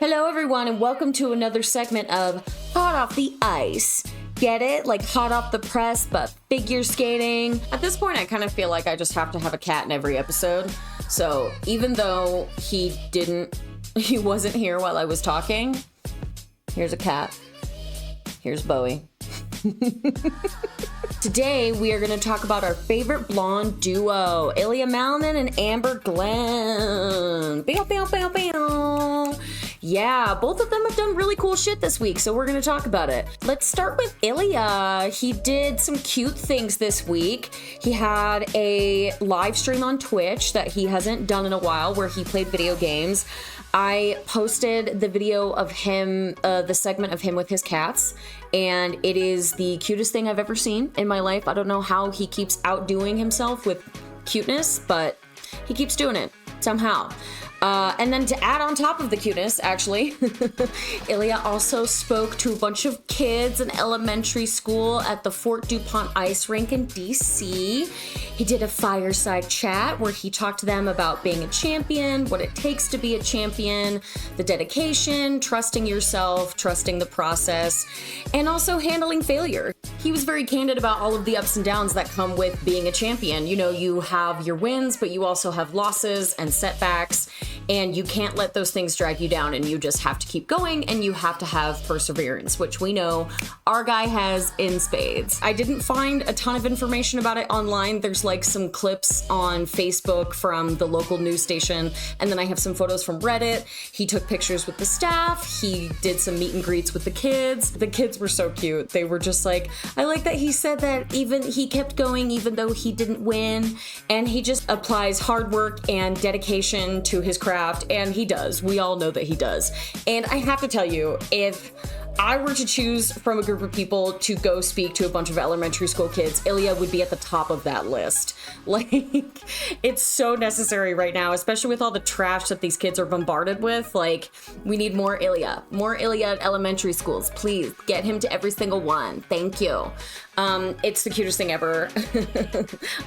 Hello everyone and welcome to another segment of Hot Off the Ice. Get it? Like hot off the press, but figure skating. At this point, I kind of feel like I just have to have a cat in every episode. So even though he wasn't here while I was talking, here's a cat. Here's Bowie. Today, we are going to talk about our favorite blonde duo, Ilia Malinin and Amber Glenn. Bow, bow, bow, bow. Yeah, both of them have done really cool shit this week, so we're going to talk about it. Let's start with Ilia. He did some cute things this week. He had a live stream on Twitch that he hasn't done in a while where he played video games. I posted the video of him, the segment of him with his cats, and it is the cutest thing I've ever seen in my life. I don't know how he keeps outdoing himself with cuteness, but he keeps doing it somehow. And then to add on top of the cuteness, actually, Ilia also spoke to a bunch of kids in elementary school at the Fort DuPont Ice Rink in DC. He did a fireside chat where he talked to them about being a champion, what it takes to be a champion, the dedication, trusting yourself, trusting the process, and also handling failure. He was very candid about all of the ups and downs that come with being a champion. You know, you have your wins, but you also have losses and setbacks, and you can't let those things drag you down, and you just have to keep going, and you have to have perseverance, which we know our guy has in spades. I didn't find a ton of information about it online. There's like some clips on Facebook from the local news station, and then I have some photos from Reddit. He took pictures with the staff. He did some meet and greets with the kids. The kids were so cute. They were just like, I like that he said that even he kept going even though he didn't win, and he just applies hard work and dedication to his craft, and he does. We all know that he does. And I have to tell you, if I were to choose from a group of people to go speak to a bunch of elementary school kids, Ilia would be at the top of that list. Like, it's so necessary right now, especially with all the trash that these kids are bombarded with. Like, we need more Ilia at elementary schools. Please get him to every single one. Thank you. It's the cutest thing ever.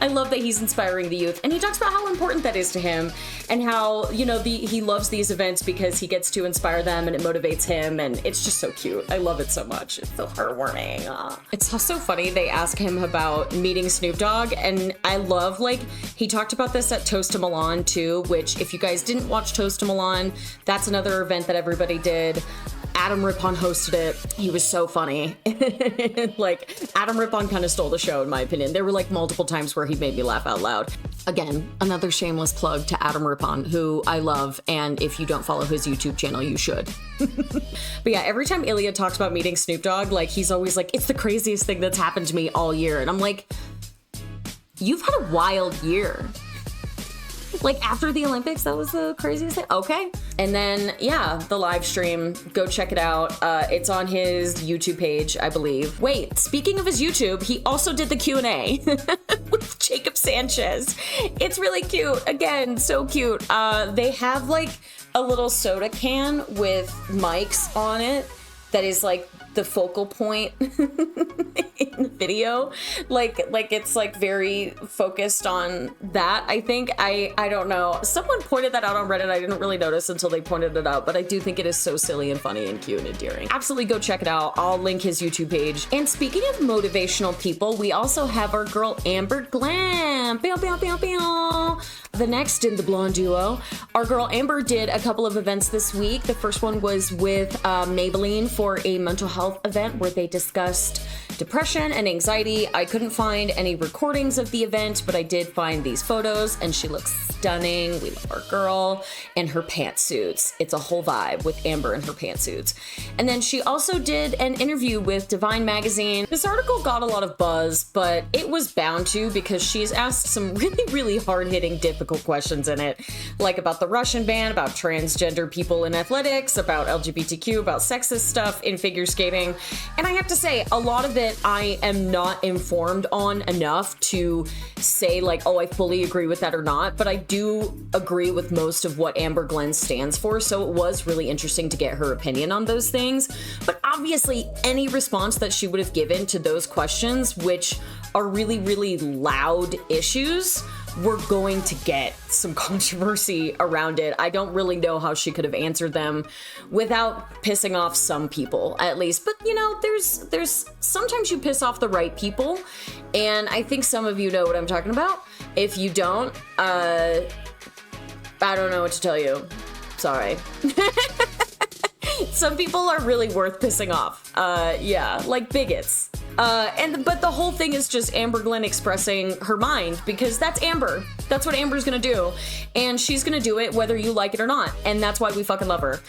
I love that he's inspiring the youth, and he talks about how important that is to him, and how, you know, he loves these events because he gets to inspire them and it motivates him, and it's just so cute. I love it so much. It's so heartwarming. It's also funny, they ask him about meeting Snoop Dogg, and I love, like, he talked about this at Toast to Milan too, which if you guys didn't watch Toast to Milan, that's another event that everybody did. Adam Rippon hosted it. He was so funny. Like, Adam Rippon kind of stole the show, in my opinion. There were like multiple times where he made me laugh out loud. Again, another shameless plug to Adam Rippon, who I love, and if you don't follow his YouTube channel, you should. But yeah, every time Ilia talks about meeting Snoop Dogg, like, he's always like, it's the craziest thing that's happened to me all year. And I'm like, you've had a wild year. Like, after the Olympics, that was the craziest thing? Okay. And then, yeah, the live stream, go check it out. It's on his YouTube page, I believe. Wait, speaking of his YouTube, he also did the Q&A with Jacob Sanchez. It's really cute. Again, so cute. They have, like, a little soda can with mics on it that is, like, the focal point in the video. Like it's like very focused on that, I think. I don't know. Someone pointed that out on Reddit. I didn't really notice until they pointed it out, but I do think it is so silly and funny and cute and endearing. Absolutely go check it out. I'll link his YouTube page. And speaking of motivational people, we also have our girl Amber Glenn. Pew, pew, pew, pew. The next in the blonde duo, our girl Amber did a couple of events this week. The first one was with Malinin for a mental health event where they discussed depression and anxiety. I couldn't find any recordings of the event, but I did find these photos, and she looks stunning. We love our girl and her pantsuits. It's a whole vibe with Amber and her pantsuits. And then she also did an interview with Divine Magazine. This article got a lot of buzz, but it was bound to, because she's asked some really, really hard-hitting, difficult questions in it, like about the Russian ban, about transgender people in athletics, about LGBTQ, about sexist stuff in figure skating. And I have to say, a lot of it I am not informed on enough to say, like, oh, I fully agree with that or not, but I do agree with most of what Amber Glenn stands for, so it was really interesting to get her opinion on those things. But obviously, any response that she would have given to those questions, which are really, really loud issues, we're going to get some controversy around it. I don't really know how she could have answered them without pissing off some people, at least. But you know, there's sometimes you piss off the right people, and I think some of you know what I'm talking about. If you don't, I don't know what to tell you. Sorry. Some people are really worth pissing off. Yeah, like bigots. But the whole thing is just Amber Glenn expressing her mind, because that's Amber. That's what Amber's gonna do. And she's gonna do it whether you like it or not. And that's why we fucking love her.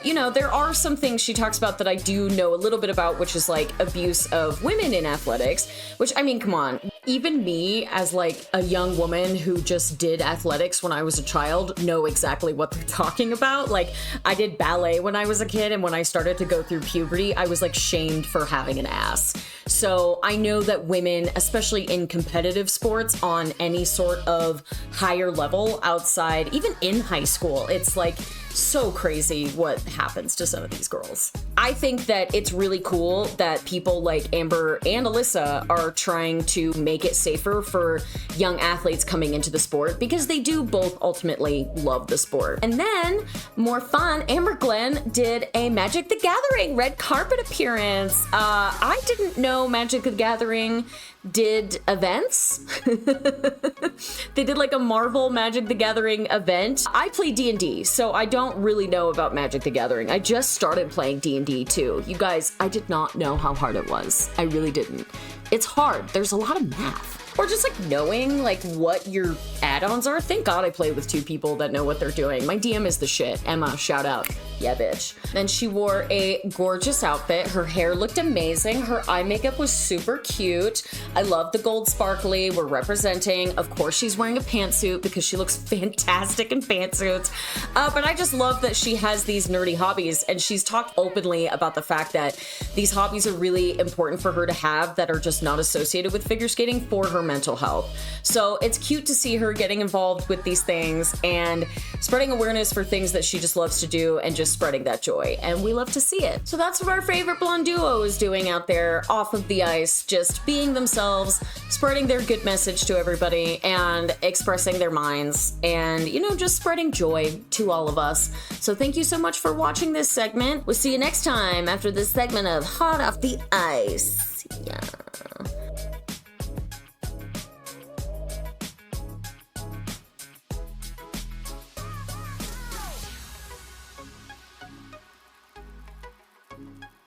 You know, there are some things she talks about that I do know a little bit about, which is like abuse of women in athletics, which, I mean, come on. Even me, as like a young woman who just did athletics when I was a child, know exactly what they're talking about. Like, I did ballet when I was a kid, and when I started to go through puberty, I was like shamed for having an ass. So I know that women, especially in competitive sports on any sort of higher level outside, even in high school, it's like so crazy what happens to some of these girls. I think that it's really cool that people like Amber and Alyssa are trying to make it safer for young athletes coming into the sport, because they do both ultimately love the sport. And then, more fun, Amber Glenn did a Magic the Gathering red carpet appearance. I didn't know Magic the Gathering did events. They did like a Marvel Magic the Gathering event. I play D&D, so I don't really know about Magic the Gathering. I just started playing D&D too. You guys, I did not know how hard it was. I really didn't. It's hard. There's a lot of math. Or just like knowing like what your add-ons are. Thank God I play with two people that know what they're doing. My DM is the shit. Emma, shout out. Yeah, bitch. Then she wore a gorgeous outfit. Her hair looked amazing. Her eye makeup was super cute. I love the gold sparkly. We're representing. Of course, she's wearing a pantsuit because she looks fantastic in pantsuits. But I just love that she has these nerdy hobbies, and she's talked openly about the fact that these hobbies are really important for her to have that are just not associated with figure skating for her mental health. So it's cute to see her getting involved with these things and spreading awareness for things that she just loves to do, and just spreading that joy, and we love to see it. So that's what our favorite blonde duo is doing out there off of the ice, just being themselves, spreading their good message to everybody, and expressing their minds, and, you know, just spreading joy to all of us. So thank you so much for watching this segment. We'll see you next time after this segment of Hot Off the Ice. Yeah.